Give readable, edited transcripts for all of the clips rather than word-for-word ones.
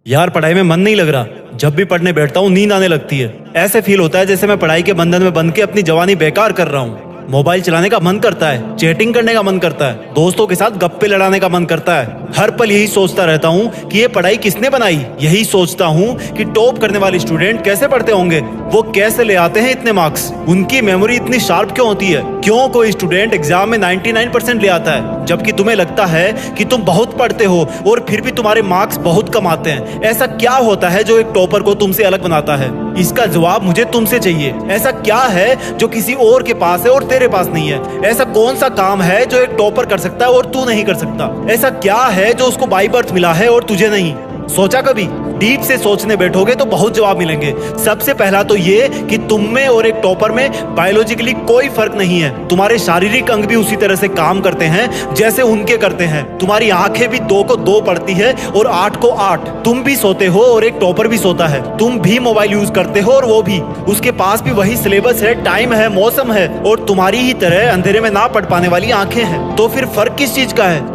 यार पढ़ाई में मन नहीं लग रहा। जब भी पढ़ने बैठता हूँ नींद आने लगती है। ऐसे फील होता है जैसे मैं पढ़ाई के बंधन में बंध के अपनी जवानी बेकार कर रहा हूँ। मोबाइल चलाने का मन करता है, चैटिंग करने का मन करता है, दोस्तों के साथ गप्पे लड़ाने का मन करता है। हर पल यही सोचता रहता हूँ कि ये पढ़ाई किसने बनाई। यही सोचता हूँ कि टॉप करने वाले स्टूडेंट कैसे पढ़ते होंगे, वो कैसे ले आते हैं इतने मार्क्स, उनकी मेमोरी इतनी शार्प क्यों होती है। क्यों कोई स्टूडेंट एग्जाम में 99% ले आता है जबकि तुम्हें लगता है कि तुम बहुत पढ़ते हो और फिर भी तुम्हारे मार्क्स बहुत कम आते हैं। ऐसा क्या होता है जो एक टॉपर को तुमसे अलग बनाता है? इसका जवाब मुझे तुमसे चाहिए। ऐसा क्या है जो किसी और के पास है और तेरे पास नहीं है? ऐसा कौन सा काम है जो एक टॉपर कर सकता है और तू नहीं कर सकता? ऐसा क्या है जो उसको बाय बर्थ मिला है और तुझे नहीं? सोचा कभी? डीप से सोचने बैठोगे तो बहुत जवाब मिलेंगे। सबसे पहला तो ये कि तुम में और एक टॉपर में बायोलॉजिकली कोई फर्क नहीं है। तुम्हारे शारीरिक अंग भी उसी तरह से काम करते हैं जैसे उनके करते हैं। तुम्हारी आंखें भी 2 को 2 पढ़ती है और 8 को 8। तुम भी सोते हो और एक टॉपर भी सोता है। तुम भी मोबाइल यूज करते हो और वो भी। उसके पास भी वही सिलेबस है, टाइम है, मौसम है और तुम्हारी ही तरह अंधेरे में ना पढ़ पाने वाली आंखें हैं। तो फिर फर्क किस चीज का है?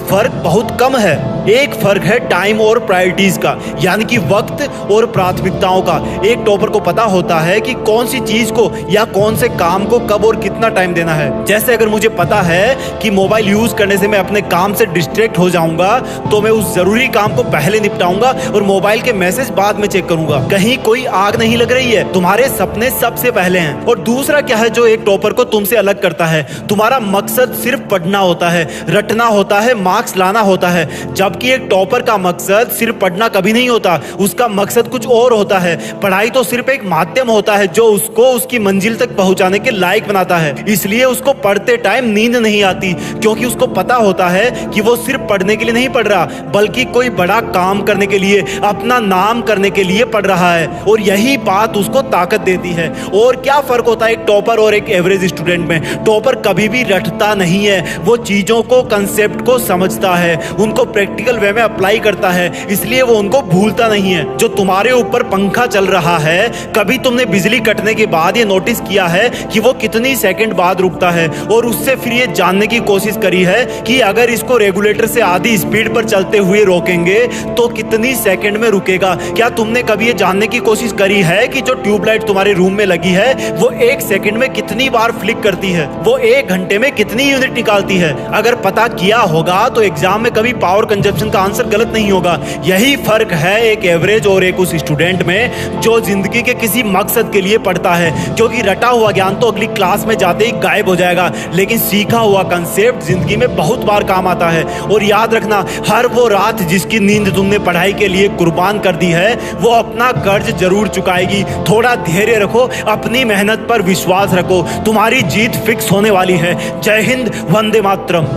फर्क बहुत कम है। एक फर्क है टाइम और प्रायोरिटीज का, यानी कि वक्त और प्राथमिकताओं का। एक टॉपर को पता होता है कि कौन सी चीज को या कौन से काम को कब और कितना टाइम देना है। जैसे अगर मुझे पता है कि मोबाइल यूज करने से मैं अपने काम से डिस्ट्रैक्ट हो जाऊंगा तो मैं उस जरूरी काम को पहले निपटाऊंगा और मोबाइल के मैसेज बाद में चेक करूंगा। कहीं कोई आग नहीं लग रही है, तुम्हारे सपने सबसे पहले हैं। और दूसरा क्या है जो एक टॉपर को तुमसे अलग करता है? तुम्हारा मकसद सिर्फ पढ़ना होता है, रटना होता है, मार्क्स लाना होता है। जबकि एक टॉपर का मकसद सिर्फ पढ़ना कभी नहीं होता, उसका मकसद कुछ और होता है। पढ़ाई तो सिर्फ एक माध्यम होता है जो उसको उसकी मंजिल तक पहुंचाने के लायक बनाता है। इसलिए उसको पढ़ते टाइम नींद नहीं आती, क्योंकि उसको पता होता है कि वो सिर्फ पढ़ने के लिए नहीं पढ़ रहा, बल्कि कोई बड़ा काम करने के लिए, अपना नाम करने के लिए पढ़ रहा है। और यही बात उसको ताकत देती है। और क्या फर्क होता है एक टॉपर और एक एवरेज स्टूडेंट में? टॉपर कभी भी रटता नहीं है, वो चीजों को, कंसेप्ट को समझता है, उनको प्रैक्टिकल वे में अप्लाई करता है, इसलिए वो उनको भूलता नहीं है। जो तुम्हारे ऊपर पंखा चल रहा है, कभी तुमने बिजली कटने के बाद ये नोटिस किया है कि वो कितनी सेकंड बाद रुकता है? और उससे फिर ये जानने की कोशिश करी है कि अगर इसको रेगुलेटर से आधी स्पीड पर चलते हुए रोकेंगे तो कितनी सेकंड में रुकेगा? क्या तुमने कभी ये जानने की कोशिश करी है कि जो ट्यूबलाइट तुम्हारे रूम में लगी है वो 1 सेकंड में कितनी बार फ्लिक करती है? वो 1 घंटे में कितनी यूनिट निकालती है? अगर पता किया होगा तो एग्जाम में कभी पावर कंजप्शन का आंसर गलत नहीं होगा। यही फर्क है एक एवरेज और एक उस स्टूडेंट में जो जिंदगी के किसी मकसद के लिए पढ़ता है। क्योंकि रटा हुआ ज्ञान तो अगली क्लास में जाते ही गायब हो जाएगा, लेकिन सीखा हुआ कंसेप्ट जिंदगी में बहुत बार काम आता है। और याद रखना, हर वो रात जिसकी नींद तुमने पढ़ाई के लिए कुर्बान कर दी है वो अपना कर्ज जरूर चुकाएगी। थोड़ा धैर्य रखो, अपनी मेहनत पर विश्वास रखो, तुम्हारी जीत फिक्स होने वाली है। जय हिंद, वंदे मातरम।